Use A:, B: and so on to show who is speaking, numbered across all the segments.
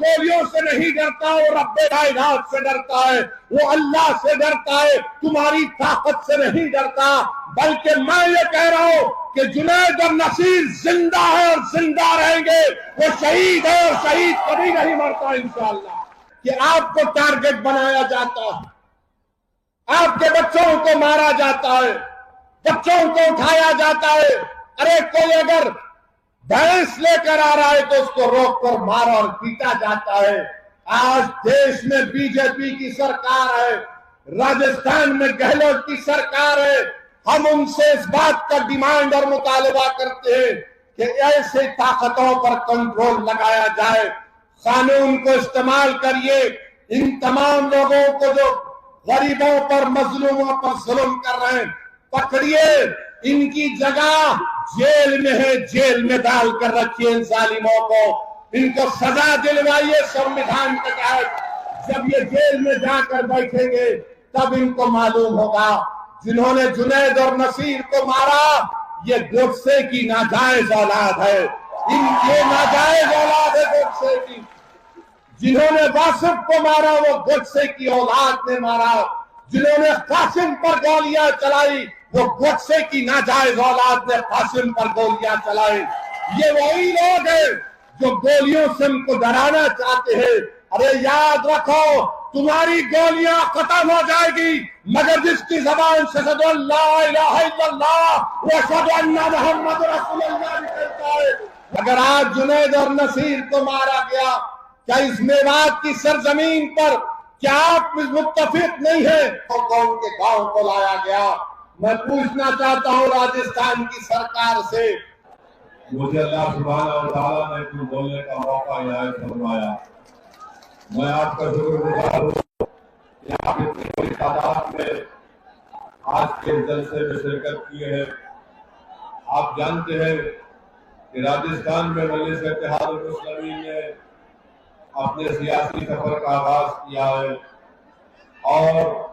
A: गोलियों से नहीं डरता, वो रब्बे कायनात से डरता है, वो अल्लाह से डरता है, तुम्हारी ताकत से नहीं डरता। बल्कि मैं ये कह रहा हूं कि जुनैद और नसीर जिंदा है और जिंदा रहेंगे। वो शहीद है और शहीद कभी नहीं मरता इंशाअल्लाह। कि आपको टारगेट बनाया जाता है, आपके बच्चों को मारा जाता है, बच्चों को उठाया जाता है। अरे कोई अगर भैंस लेकर आ रहा है तो उसको रोक कर मारा और पीटा जाता है। आज देश में बीजेपी की सरकार है, राजस्थान में गहलोत की सरकार है। हम उनसे इस बात का डिमांड और मुतालबा करते हैं कि ऐसे ताकतों पर कंट्रोल लगाया जाए, कानून को इस्तेमाल करिए। इन तमाम लोगों को जो गरीबों पर, मजलूमों पर जुल्म कर रहे हैं, पकड़िए। इनकी जगह जेल में है, जेल में डाल कर रखिए इन जालिमों को। इनको सजा दिलवाइए संविधान के तहत। जब ये जेल में जाकर बैठेंगे तब इनको मालूम होगा जिन्होंने जुनैद और नसीर को मारा ये गोडसे की नाजायज औलाद है। ये नाजायज औलाद है गोडसे की। जिन्होंने वासिफ को मारा वो गोडसे की औलाद ने मारा। जिन्होंने कासिम पर गोलियां चलाई वो गोडसे की नाजायज औलाद ने कासिम पर गोलियां चलाई। ये वही लोग हैं जो गोलियों से हमको डराना चाहते हैं। अरे याद रखो, तुम्हारी गोलियां खत्म हो जाएगी मगर जिसकी जबान से ला इलाहा इल्लल्लाह व अशहदु अन्ना मुहम्मद रसूलुल्लाह निकलता है। अगर आज जुनैद और नसीर को मारा गया, क्या इस मेवात की सरजमीन पर क्या आप मुत्तफिक नहीं है? तो कौन के गांव को लाया गया? मैं पूछना चाहता हूं राजस्थान की सरकार से।
B: मुझे अल्लाह सुब्हानहू व तआला ने कुछ बोलने का मौका इनायत फरमाया। मैं आपका शुक्रगुजार हूँ कि आप इतनी बड़ी तादाद में आज के जलसे में शिरकत किए हैं। आप जानते हैं कि राजस्थान में मजलिस इत्तेहादुल मुस्लिमीन ने अपने सियासी सफर का आगाज किया है और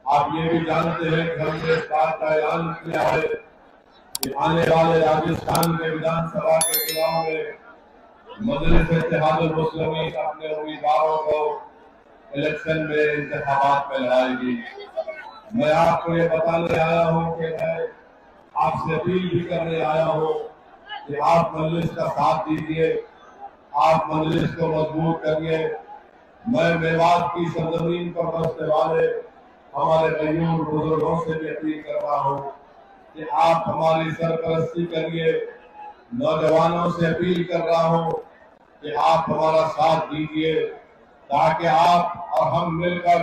B: आप ये भी जानते हैं कि हमने इस बात का ऐलान किया है कि आने वाले राजस्थान के विधानसभा के चुनाव में मजलिस इत्तेहादुल मुस्लिमीन अपने उम्मीदवारों को इलेक्शन में इंतखाबात में लड़ाएगी। मैं आपको ये बताने आया हूँ कि मैं आपसे अपील भी करने आया हूँ कि आप मजलिस का साथ दीजिए, आप मजलिस को मजबूत करिए। मैं मेवात की सरजमीन पर बसने वाले हमारे मयूर बुजुर्गों से भी अपील कर रहा हूँ कि आप हमारी सरपरस्ती करिए। नौजवानों से अपील कर रहा हूँ कि आप हमारा साथ दीजिए ताकि आप और हम मिलकर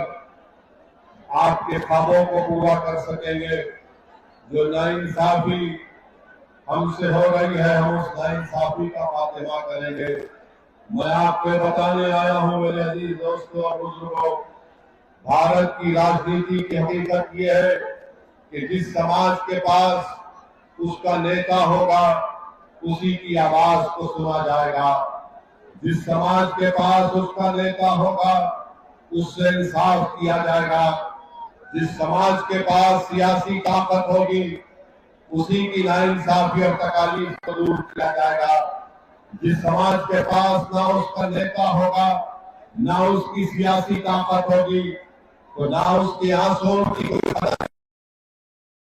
B: आपके ख्वाबों को पूरा कर सकेंगे। जो नाइंसाफी हमसे हो रही है हम उस नाइंसाफी का खात्मा करेंगे। मैं आपको बताने आया हूं मेरे अजीज दोस्तों और बुजुर्गों, भारत की राजनीति की हकीकत ये है कि जिस समाज के पास उसका नेता होगा उसी की आवाज को सुना जाएगा। जिस समाज के पास उसका नेता होगा उससे इंसाफ किया जाएगा। जिस समाज के पास सियासी ताकत होगी उसी की नाइंसाफी और तकालीफ को दूर किया जाएगा। जिस समाज के पास ना उसका नेता होगा ना उसकी सियासी ताकत होगी तो ना उसके आंसुओं की कोई कदर,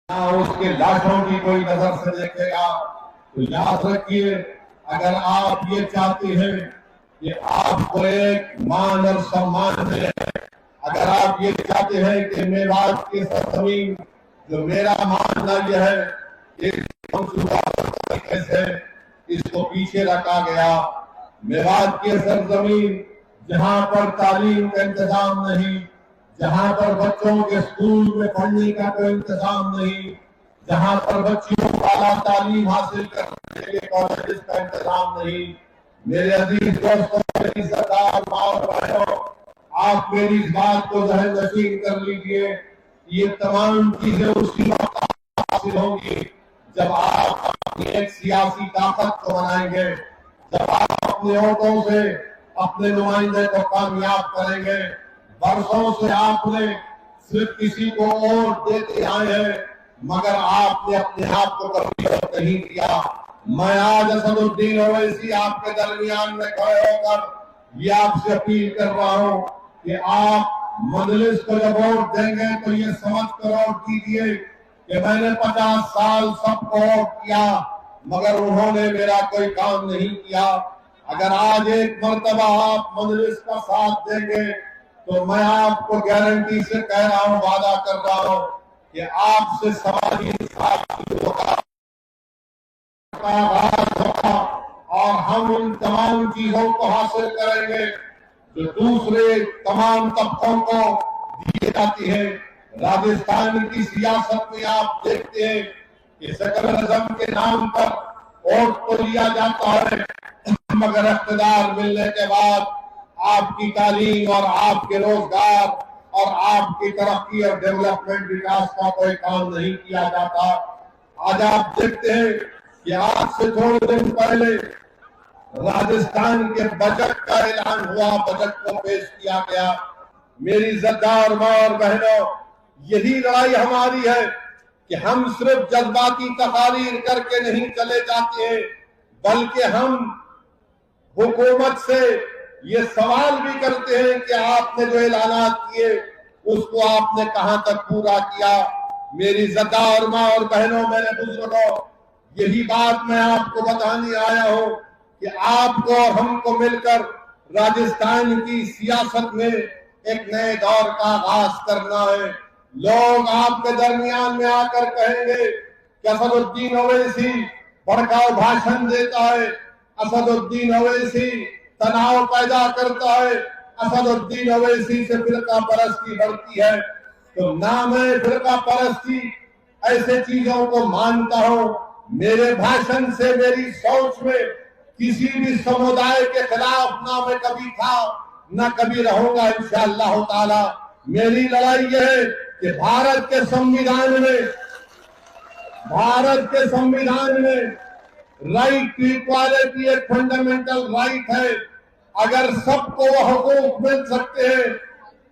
B: ना उसके लाशों की कोई नजर से देखेगा। तो याद रखिए, अगर आप ये चाहते हैं कि आपको एक मान और सम्मान मिले, अगर आप ये चाहते हैं कि मेवात की सरजमीन जो मेरा मानना यह है एक तरीके से इसको पीछे रखा गया, मेवात की सरजमीन जहां पर तालीम का इंतजाम नहीं, जहां पर बच्चों के स्कूल में पढ़ने का कोई इंतजाम नहीं, जहां पर बच्चियों को आला तालीम हासिल करने के लिए कॉलेज का इंतजाम नहीं। मेरे अजीज दोस्तों, मेरी सरदार माँ और बहनों, आप मेरी इस बात को जहन नशीन कर लीजिए। ये तमाम चीजें उसी वक्त हासिल होंगी जब आप अपनी एक सियासी ताकत को बनाएंगे, जब आप अपने वोटों से अपने नुमाइंदे को कामयाब करेंगे। वर्षों से आपने सिर्फ किसी को वोट देते आए हैं मगर आपने अपने आप को कभी वोट नहीं दिया। मैं आज असदुद्दीन ओवैसी आपके दरमियान में खड़े होकर ये आपसे अपील कर रहा हूं कि आप मजलिस को जब वोट देंगे तो ये समझ कर वोट कीजिए कि मैंने 50 साल सबको वोट किया मगर उन्होंने मेरा कोई काम नहीं किया। अगर आज एक मर्तबा आप मजलिस का साथ देंगे तो मैं आपको गारंटी से कह रहा हूं, वादा कर रहा हूं कि आपसे समाजी इंसाफ होगा और हम उन तमाम चीजों को हासिल करेंगे जो दूसरे तमाम तबकों को दी जाती है। राजस्थान की सियासत में आप देखते हैं कि सेकुलरिज्म के नाम पर वोट तो लिया जाता है मगर इख्तियार मिलने के बाद आपकी तालीम और आपके रोजगार और आपकी तरक्की और डेवलपमेंट विकास का कोई काम नहीं किया जाता। आज आप देखते हैं कि आज से थोड़े दिन पहले राजस्थान के बजट का ऐलान हुआ, बजट को पेश किया गया। मेरी इज्जतदार मां और बहनों, यही लड़ाई हमारी है कि हम सिर्फ जज्बाती तकारीर करके नहीं चले जाते हैं बल्कि हम हुकूमत से ये सवाल भी करते हैं कि आपने जो ऐलानात किए उसको आपने कहां तक पूरा किया। मेरी इज्जतदार मां और बहनों, मेरे बुजुर्गों, यही बात मैं आपको बताने आया हूं कि आपको और हमको मिलकर राजस्थान की सियासत में एक नए दौर का आगाज करना है। लोग आपके दरमियान में आकर कहेंगे कि असदुद्दीन ओवैसी भड़काऊ भाषण देता है, असदुद्दीन ओवैसी तनाव पैदा करता है, असदुद्दीन ओवैसी से फिरका परस्ती बढ़ती है। तो ना मैं फिरका परस्ती ऐसे चीजों को मानता हूं। मेरे भाषण से, मेरी सोच में किसी भी समुदाय के खिलाफ ना मैं कभी था ना कभी रहूंगा इंशाअल्लाह ताला। मेरी लड़ाई यह है कि भारत के संविधान में राइट टू इक्वालिटी एक फंडामेंटल राइट है। अगर सबको वह हुकूक मिल सकते हैं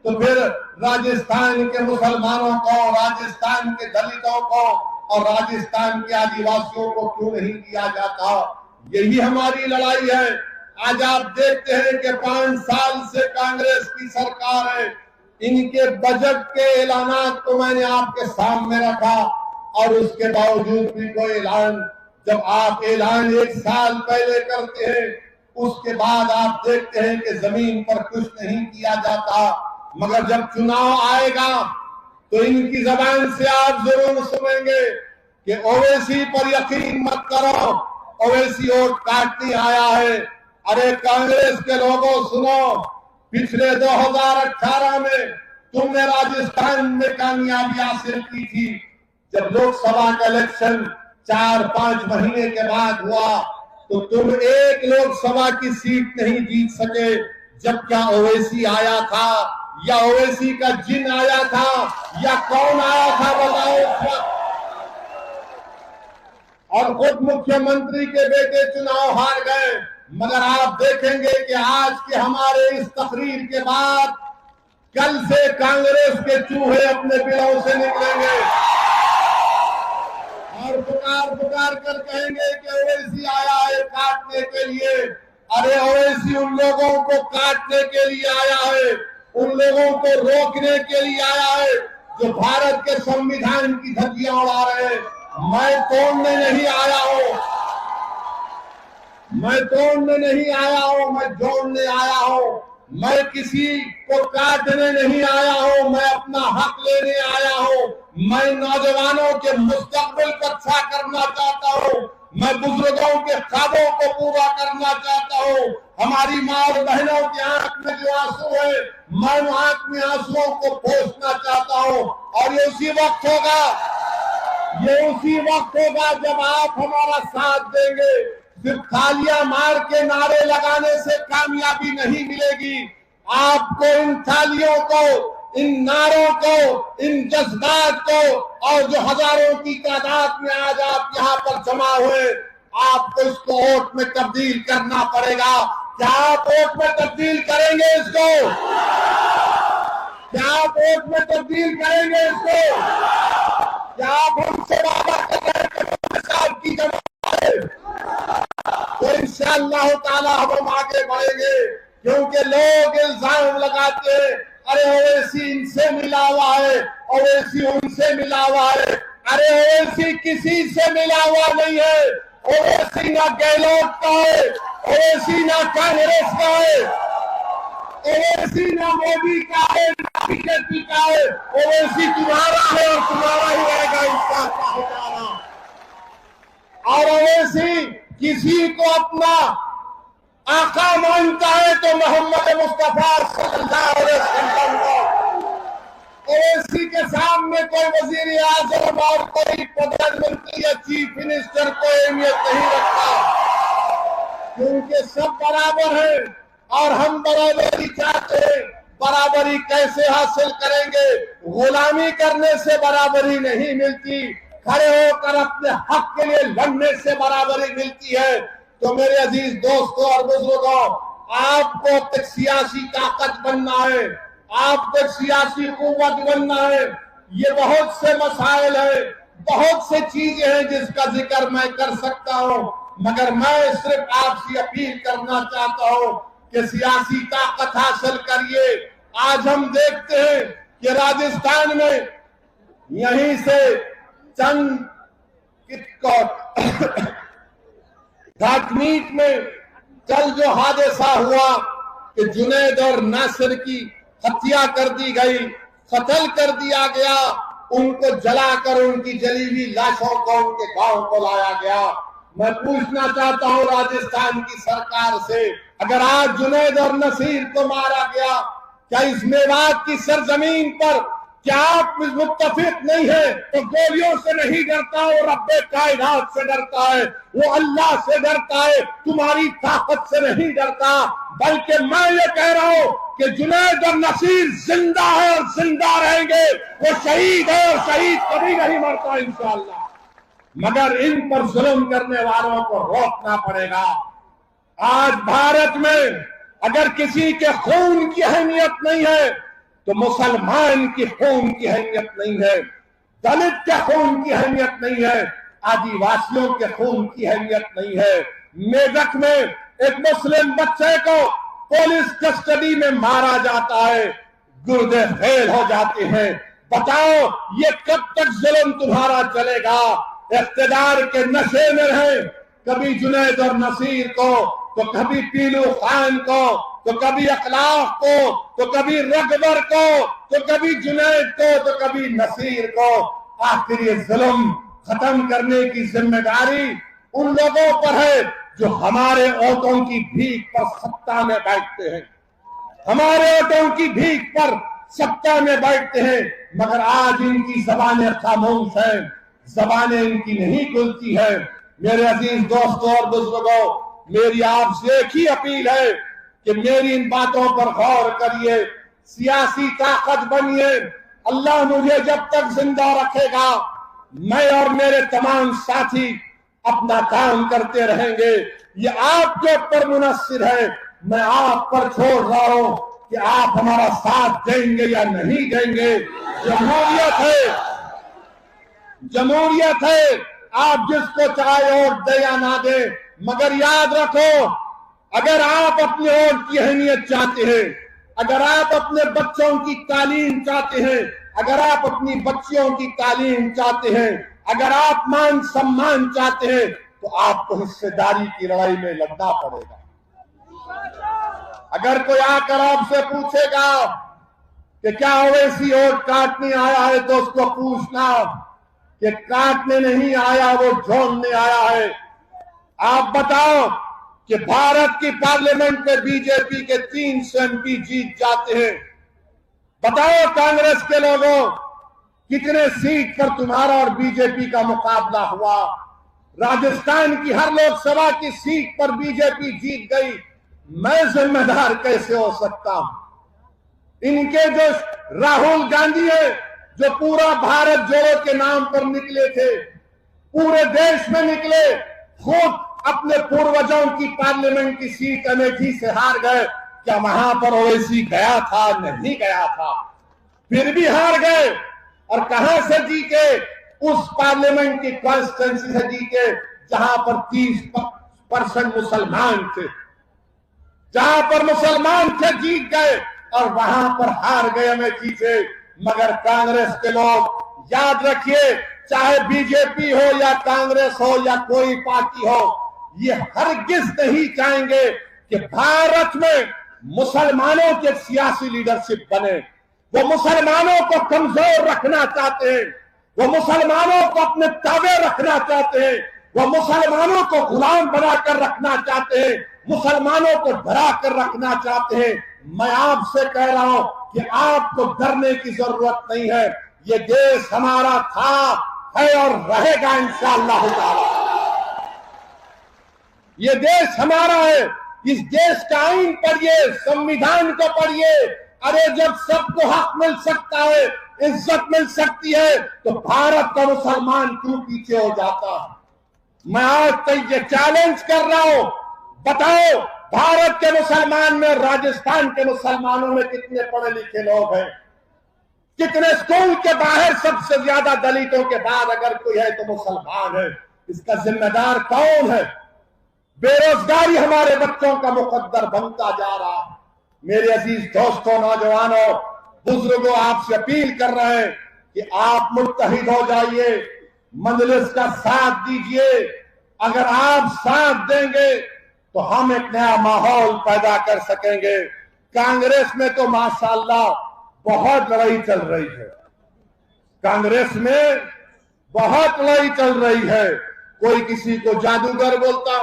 B: तो फिर राजस्थान के मुसलमानों को, राजस्थान के दलितों को और राजस्थान के आदिवासियों को क्यों नहीं दिया जाता। यही हमारी लड़ाई है। आज आप देखते हैं कि 5 साल से कांग्रेस की सरकार है, इनके बजट के ऐलानात तो मैंने आपके सामने रखा और उसके बावजूद भी कोई ऐलान, जब आप ऐलान 1 साल पहले करते हैं उसके बाद आप देखते हैं कि जमीन पर कुछ नहीं किया जाता। मगर जब चुनाव आएगा तो इनकी जबान से आप जरूर सुनेंगे कि ओवैसी पर यकीन मत करो, ओवैसी वोट काटने आया है। अरे कांग्रेस के लोगों सुनो, पिछले 2018 में तुमने राजस्थान में कामयाबी हासिल की थी। जब लोकसभा का इलेक्शन 4-5 महीने के बाद हुआ तो तुम एक लोकसभा की सीट नहीं जीत सके। जब क्या ओवैसी आया था या ओवैसी का जिन आया था या कौन आया था बताओ। और खुद मुख्यमंत्री के बेटे चुनाव हार गए। मगर आप देखेंगे कि आज के हमारे इस तकरीर के बाद कल से कांग्रेस के चूहे अपने बिलों से निकलेंगे और पुकार कर कहेंगे कि ओवैसी आया है काटने के लिए। अरे ओवैसी उन लोगों को काटने के लिए आया है, उन लोगों को रोकने के लिए आया है जो भारत के संविधान की धज्जियां उड़ा रहे हैं। मैं तोड़ने नहीं आया हूं, मैं तोड़ने नहीं आया हूं, मैं जोड़ने आया हूं। मैं किसी को काटने नहीं आया हूं, मैं अपना हक लेने आया हूं। मैं नौजवानों के मुस्तकबिल को अच्छा करना चाहता हूं, मैं बुजुर्गों के ख्वाबों को पूरा करना चाहता हूं। हमारी माँ और बहनों की आंख में जो आंसू है, मैं उन आंख में आंसुओं को पोंछना चाहता हूं। और ये उसी वक्त होगा जब आप हमारा साथ देंगे। सिर्फ थालियां मार के नारे लगाने से कामयाबी नहीं मिलेगी। आपको इन थालियों को, इन नारों को, इन जज्बात को और जो हजारों की तादाद में आज आप यहाँ पर जमा हुए, आपको इसको वोट में तब्दील करना पड़ेगा। क्या आप वोट में तब्दील करेंगे इसको? क्या आप वोट में तब्दील करेंगे इसको? क्या आप हमसे वादा कर रहे हैं की जमा तो इंशाअल्लाह ताला हम आगे बढ़ेंगे।
A: क्योंकि लोग इल्जाम लगाते हैं, अरे ओवैसी इनसे मिला हुआ है, ओवैसी उनसे मिला हुआ है। अरे ओवैसी किसी से मिला हुआ नहीं है। ओवैसी ना गहलोत का है, ओवैसी ना कांग्रेस का है, ओवैसी ना मोदी का है, ना बीजेपी का है। ओवैसी तुम्हारा है और तुम्हारा ही रहेगा इंशाअल्लाह। और ओवैसी किसी को अपना आका मानता है तो मोहम्मद मुस्तफा सल्लल्लाहु अलैहि वसल्लम को। ओवैसी के सामने कोई वजीर आजम और कोई प्रधानमंत्री या चीफ मिनिस्टर को अहमियत नहीं रखता, क्योंकि सब बराबर है और हम बराबरी चाहते हैं। बराबरी कैसे हासिल करेंगे? गुलामी करने से बराबरी नहीं मिलती, खड़े होकर अपने हक के लिए लड़ने से बराबरी मिलती है। तो मेरे अजीज दोस्तों और बुजुर्गों, आपको एक सियासी ताकत बनना है, आपको एक सियासी कुव्वत बनना है। ये बहुत से मसाइल है, बहुत से चीजें हैं जिसका जिक्र मैं कर सकता हूं, मगर मैं सिर्फ आपसे अपील करना चाहता हूं कि सियासी ताकत हासिल करिए। आज हम देखते हैं कि राजस्थान में यहीं से चंद घाटमीट में कल जो हादसा हुआ कि जुनैद और नासिर की हत्या कर दी गई, कत्ल कर दिया गया, उनको जलाकर उनकी जली हुई लाशों को उनके गांव को लाया गया। मैं पूछना चाहता हूं राजस्थान की सरकार से, अगर आज जुनैद और नसीर को मारा गया, क्या इस मेवात की सरजमीन पर क्या आप मुत्तफिक नहीं है? तो गोलियों से नहीं डरता, वो रब्बे कायनात से डरता है, वो अल्लाह से डरता है, तुम्हारी ताकत से नहीं डरता। बल्कि मैं ये कह रहा हूं कि जुनैद और नसीर जिंदा है और जिंदा रहेंगे। वो शहीद है और शहीद कभी नहीं मरता इंशाअल्लाह, मगर इन पर जुल्म करने वालों को रोकना पड़ेगा। आज भारत में अगर किसी के खून की अहमियत नहीं है तो मुसलमान की खून की अहमियत नहीं है, दलित के खून की अहमियत नहीं है, आदिवासियों के खून की अहमियत नहीं है। मेदक में एक मुस्लिम बच्चे को पुलिस कस्टडी में मारा जाता है, गुर्दे फेल हो जाते हैं। बताओ ये कब तक जुल्म तुम्हारा चलेगा? इख्तिदार के नशे में रहे, कभी जुनैद और नसीर को, तो कभी पीलू खान को, तो कभी अखलाक को, तो कभी रगबर को, तो कभी जुनैद को, तो कभी नसीर को। आखिर ये जुल्म खत्म करने की जिम्मेदारी उन लोगों पर है जो हमारे ओटों की भीख पर सत्ता में बैठते हैं, हमारे ओटों की भीख पर सत्ता में बैठते हैं, मगर आज इनकी जबानें खामोश हैं, जबानें इनकी नहीं खुलती है। मेरे अजीज दोस्तों और बुजुर्गों, मेरी आपसे एक ही अपील है कि मेरी इन बातों पर गौर करिए, सियासी ताकत बनिए। अल्लाह मुझे जब तक जिंदा रखेगा, मैं और मेरे तमाम साथी अपना काम करते रहेंगे। ये आपके ऊपर मुनस्सिर है, मैं आप पर छोड़ रहा हूं कि आप हमारा साथ देंगे या नहीं देंगे। जमहूरियत है, जमहूरियत है, आप जिसको चाहे वोट दे या ना दे, मगर याद रखो, अगर आप अपने वोट की अहमियत चाहते हैं, अगर आप अपने बच्चों की तालीम चाहते हैं, अगर आप अपनी बच्चियों की तालीम चाहते हैं, अगर आप मान सम्मान चाहते हैं, तो आपको हिस्सेदारी की लड़ाई में लड़ना पड़ेगा। अगर कोई आकर आपसे पूछेगा कि क्या ओवैसी वोट काटने आया है, तो उसको पूछना कि काटने नहीं आया, वो जोड़ने आया है। आप बताओ कि भारत की पार्लियामेंट में बीजेपी के 300 एमपी जीत जाते हैं। बताओ कांग्रेस के लोगों, कितने सीट पर तुम्हारा और बीजेपी का मुकाबला हुआ? राजस्थान की हर लोकसभा की सीट पर बीजेपी जीत गई। मैं जिम्मेदार कैसे हो सकता हूं? इनके जो राहुल गांधी है, जो पूरा भारत जोड़ो के नाम पर निकले थे, पूरे देश में निकले, खुद अपने पूर्वजों की पार्लियामेंट की सीट अमेठी से हार गए। क्या वहां पर ओवैसी गया था? नहीं गया था, फिर भी हार गए। और कहां से जीते? उस पार्लियामेंट की कॉन्स्टिट्यूंसी से जीते जहां पर 30% मुसलमान थे। जहां पर मुसलमान थे जीत गए और वहां पर हार गए अमेठी से। मगर कांग्रेस के लोग याद रखिए, चाहे बीजेपी हो या कांग्रेस हो या कोई पार्टी हो, ये हरगिज नहीं चाहेंगे कि भारत में मुसलमानों के सियासी लीडरशिप बने। वो मुसलमानों को कमजोर रखना चाहते हैं, वो मुसलमानों को अपने ताबे रखना चाहते हैं, वो मुसलमानों को गुलाम बनाकर रखना चाहते हैं, मुसलमानों को डरा कर रखना चाहते हैं। मैं आपसे कह रहा हूं कि आपको डरने की जरूरत नहीं है। ये देश हमारा था, है और रहेगा इंशाअल्लाह ताला। ये देश हमारा है। इस देश का आईन पढ़िए, संविधान को पढ़िए। अरे जब सबको हक मिल सकता है, इज्जत मिल सकती है, तो भारत का मुसलमान क्यों पीछे हो जाता है? मैं आज तक ये चैलेंज कर रहा हूं, बताओ भारत के मुसलमान में, राजस्थान के मुसलमानों में कितने पढ़े लिखे लोग हैं? कितने स्कूल के बाहर सबसे ज्यादा दलितों के बाद अगर कोई है तो मुसलमान है। इसका जिम्मेदार कौन है? बेरोजगारी हमारे बच्चों का मुकद्दर बनता जा रहा है। मेरे अजीज दोस्तों, नौजवानों, बुजुर्गों, आपसे अपील कर रहे हैं कि आप मुत्तहिद हो जाइए, मजलिस का साथ दीजिए। अगर आप साथ देंगे तो हम एक नया माहौल पैदा कर सकेंगे। कांग्रेस में तो माशाअल्लाह बहुत लड़ाई चल रही है, कांग्रेस में बहुत लड़ाई चल रही है। कोई किसी को जादूगर बोलता,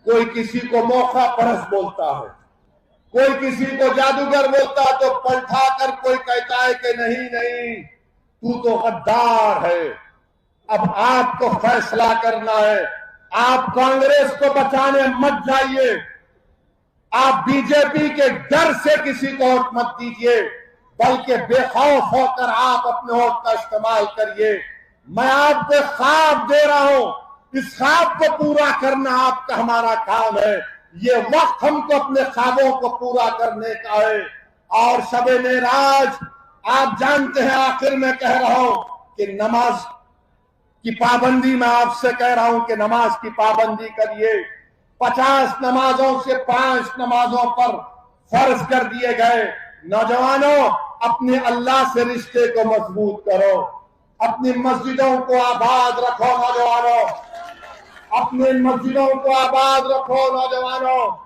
A: कोई किसी को मौका परस बोलता है, कोई किसी को जादूगर बोलता तो पलटा कर कोई कहता है कि नहीं नहीं तू तो गद्दार है। अब आपको फैसला करना है। आप कांग्रेस को बचाने मत जाइए, आप बीजेपी के डर से किसी को वोट मत दीजिए, बल्कि बेखौफ होकर आप अपने वोट का इस्तेमाल करिए। मैं आपको ख्वाब दे रहा हूं, इस ख्वाब को पूरा करना आपका हमारा काम है। ये वक्त हमको अपने ख्वाबों को पूरा करने का है। और शबे मेराज आप जानते हैं, आखिर में कह रहा हूं कि नमाज की पाबंदी, मैं आपसे कह रहा हूं कि नमाज की पाबंदी करिए। 50 नमाजों से 5 नमाजों पर फर्ज कर दिए गए। नौजवानों, अपने अल्लाह से रिश्ते को मजबूत करो, अपनी मस्जिदों को आबाद रखो। नौजवानों, अपने मस्जिदों को आबाद रखो। नौजवानों,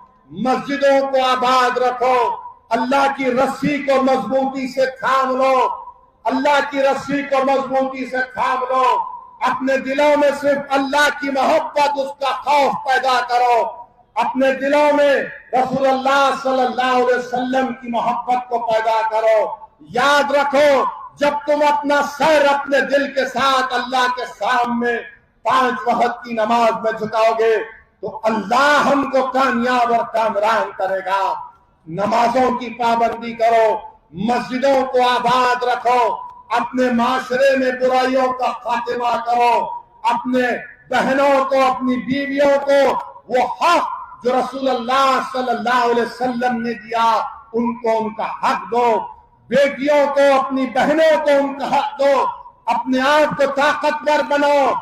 A: मस्जिदों को आबाद रखो। अल्लाह की रस्सी को मजबूती से थाम लो, अल्लाह की रस्सी को मजबूती से थाम लो। अपने दिलों में सिर्फ अल्लाह की मोहब्बत, उसका खौफ पैदा करो। अपने दिलों में रसूलुल्लाह सल्लल्लाहु अलैहि वसल्लम की मोहब्बत को पैदा करो। याद रखो, जब तुम अपना सर अपने दिल के साथ अल्लाह के सामने 5 वक्त की नमाज में झुकाओगे तो अल्लाह हमको कामयाब और कामरान करेगा। नमाजों की पाबंदी करो, मस्जिदों को आबाद रखो, अपने माशरे में बुराइयों का खात्मा करो, अपने बहनों को, अपनी बीवियों को वो हक जो रसूलुल्लाह सल्लल्लाहु अलैहि वसल्लम ने दिया, उनको उनका हक दो। बेटियों को, अपनी बहनों को उनका हक दो। अपने आप को ताकतवर बनाओ,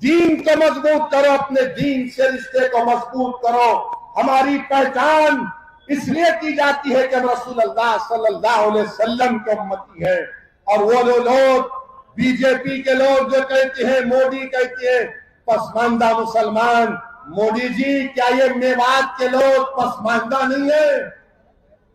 A: दीन को मजबूत करो, अपने दीन से रिश्ते को मजबूत करो। हमारी पहचान इसलिए की जाती है कि हम रसूलुल्लाह सल्लल्लाहु अलैहि वसल्लम के उम्मती है। और वो लोग, बीजेपी के लोग जो कहते हैं, मोदी कहते हैं पसमानदा मुसलमान। मोदी जी, क्या ये मेवात के लोग पसमानदा नहीं है?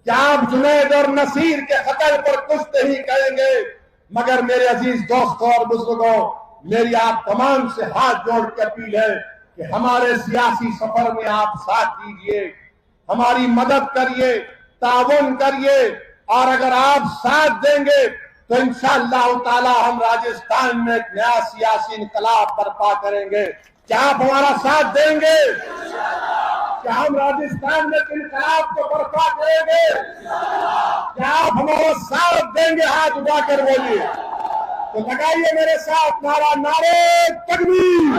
A: क्या आप जुनैद और नसीर के कत्ल पर कुछ नहीं कहेंगे? मगर मेरे अजीज दोस्तों और बुजुर्गों, मेरी आप तमाम से हाथ जोड़ के अपील है कि हमारे सियासी सफर में आप साथ दीजिए, हमारी मदद करिए, ताउन करिए। और अगर आप साथ देंगे तो इंशाअल्लाह ताला हम राजस्थान में एक नया सियासी इनकलाब बर्पा करेंगे। क्या आप हमारा साथ देंगे? क्या हम राजस्थान में इनकलाब को बर्पा करेंगे? क्या आप हमारा साथ देंगे? हाथ उठाकर बोलिए। तो लगाइए मेरे साथ नारा, नारे तकबीर,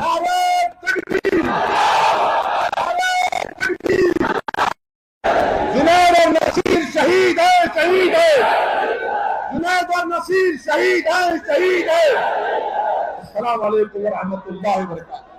A: नारे तकबीर, नारे तकबीर। जुनैद और नसीर शहीद है, शहीद है। जुनैद और नसीर शहीद है, शहीद है। अस्सलाम वालेकुम व रहमतुल्लाहि व बरकातहू।